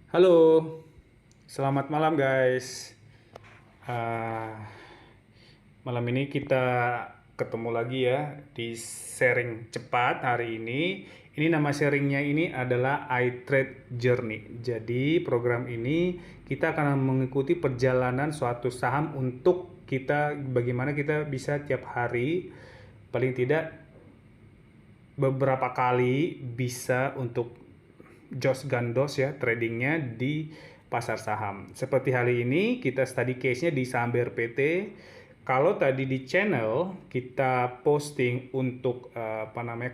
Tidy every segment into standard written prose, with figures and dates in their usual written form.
Halo, selamat malam guys. Ah, Malam ini kita ketemu lagi ya di sharing cepat hari ini. Ini nama sharingnya ini adalah iTrade Journey. Jadi program ini kita akan mengikuti perjalanan suatu saham untuk kita bagaimana kita bisa tiap hari paling tidak beberapa kali bisa untuk Jos Gandos ya tradingnya di pasar saham. Seperti hari ini kita study case-nya di saham BRPT. Kalau tadi di channel kita posting untuk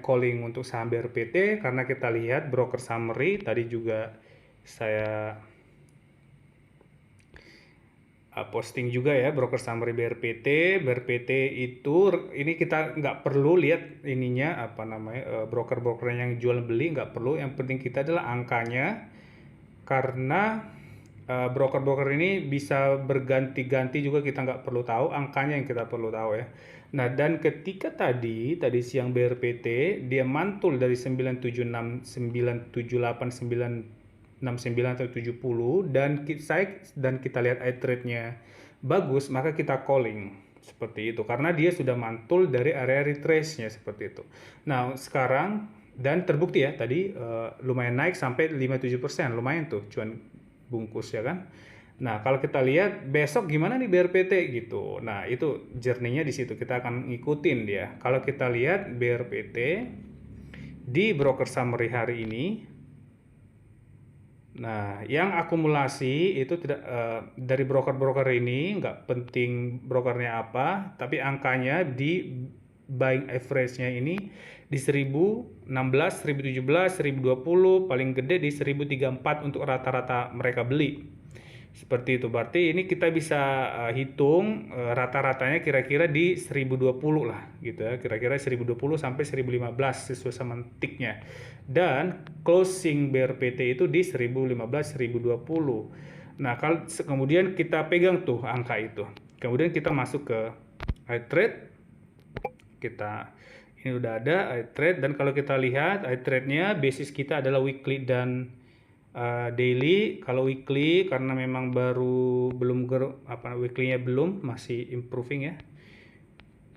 calling untuk saham BRPT karena kita lihat broker summary tadi juga saya posting juga ya broker summary BRPT. BRPT itu ini kita nggak perlu lihat ininya broker-broker yang jual beli nggak perlu. Yang penting kita adalah angkanya karena broker-broker ini bisa berganti-ganti juga kita nggak perlu tahu angkanya yang kita perlu tahu ya. Nah dan ketika tadi siang BRPT dia mantul dari 976 978 969 atau 70 dan kita lihat iTrade-nya bagus maka kita calling seperti itu karena dia sudah mantul dari area retrace-nya seperti itu. Nah sekarang dan terbukti ya tadi lumayan naik sampai 57%, lumayan tuh cuan bungkus ya kan. Nah kalau kita lihat besok gimana nih BRPT gitu, nah itu journey-nya di situ kita akan ngikutin dia. Kalau kita lihat BRPT di broker summary hari ini, nah yang akumulasi itu tidak dari broker-broker ini nggak penting brokernya apa, tapi angkanya di buying average-nya ini di 1016, 1017, 1020, paling gede di 1034 untuk rata-rata mereka beli. Seperti itu. Berarti ini kita bisa hitung rata-ratanya kira-kira di 1020 lah gitu ya. Kira-kira 1020 sampai 1015 sesuai sama tiknya. Dan closing BRPT itu di 1015, 1020. Nah, kalau kemudian kita pegang tuh angka itu. Kemudian kita masuk ke iTrade. Kita ini udah ada iTrade dan kalau kita lihat iTrade-nya basis kita adalah weekly dan daily. Kalau weekly karena memang baru belum weekly-nya belum masih improving ya.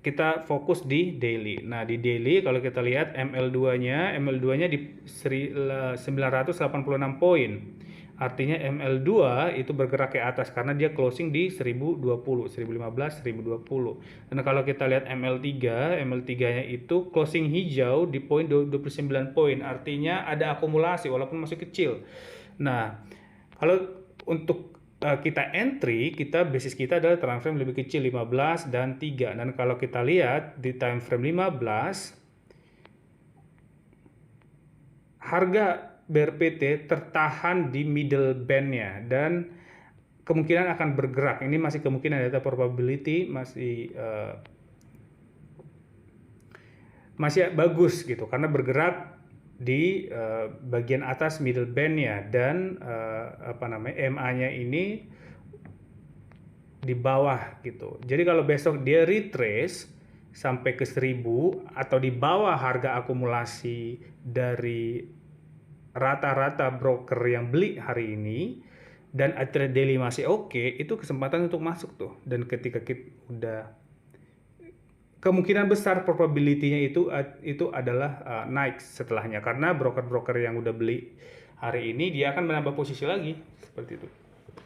Kita fokus di daily. Nah, di daily kalau kita lihat ML2-nya di 986 poin. Artinya ML2 itu bergerak ke atas karena dia closing di 1020, 1015, 1020. Dan kalau kita lihat ML3-nya itu closing hijau di poin 29 poin. Artinya ada akumulasi walaupun masih kecil. Nah, kalau untuk kita entry, basis kita adalah time frame lebih kecil 15 dan 3. Dan kalau kita lihat di time frame 15, harga BRPT tertahan di middle band-nya dan kemungkinan akan bergerak. Ini masih kemungkinan data probability masih bagus gitu karena bergerak di bagian atas middle band-nya dan MA-nya ini di bawah gitu. Jadi kalau besok dia retrace sampai ke 1000 atau di bawah harga akumulasi dari rata-rata broker yang beli hari ini dan iTrade daily masih oke, itu kesempatan untuk masuk tuh. Dan ketika kita udah kemungkinan besar probability-nya itu adalah naik setelahnya karena broker-broker yang udah beli hari ini dia akan menambah posisi lagi seperti itu.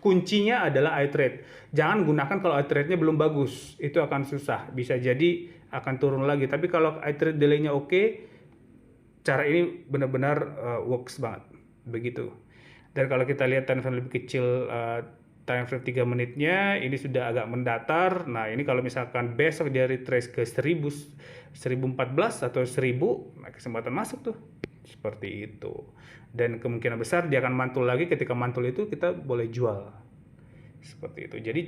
Kuncinya adalah iTrade. Jangan gunakan kalau iTrade-nya belum bagus, itu akan susah. Bisa jadi akan turun lagi. Tapi kalau iTrade delay-nya oke, cara ini benar-benar works banget begitu. Dan kalau kita lihat time frame lebih kecil, time frame 3 menitnya ini sudah agak mendatar. Nah ini kalau misalkan besok dia retrace ke 1000, 1014 atau 1000, nah kesempatan masuk tuh seperti itu. Dan kemungkinan besar dia akan mantul lagi. Ketika mantul itu kita boleh jual seperti itu. Jadi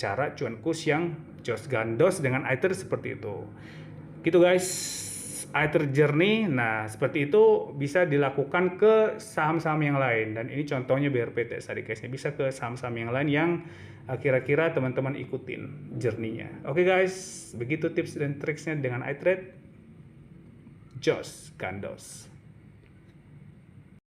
cara cuan kus yang Jos Gandos dengan iTrade seperti itu gitu guys. iTrade Journey, nah seperti itu bisa dilakukan ke saham-saham yang lain dan ini contohnya BRPT tadi guysnya, bisa ke saham-saham yang lain yang kira-kira teman-teman ikutin journey-nya. Oke guys, begitu tips dan triksnya dengan iTrade Jos Gandos.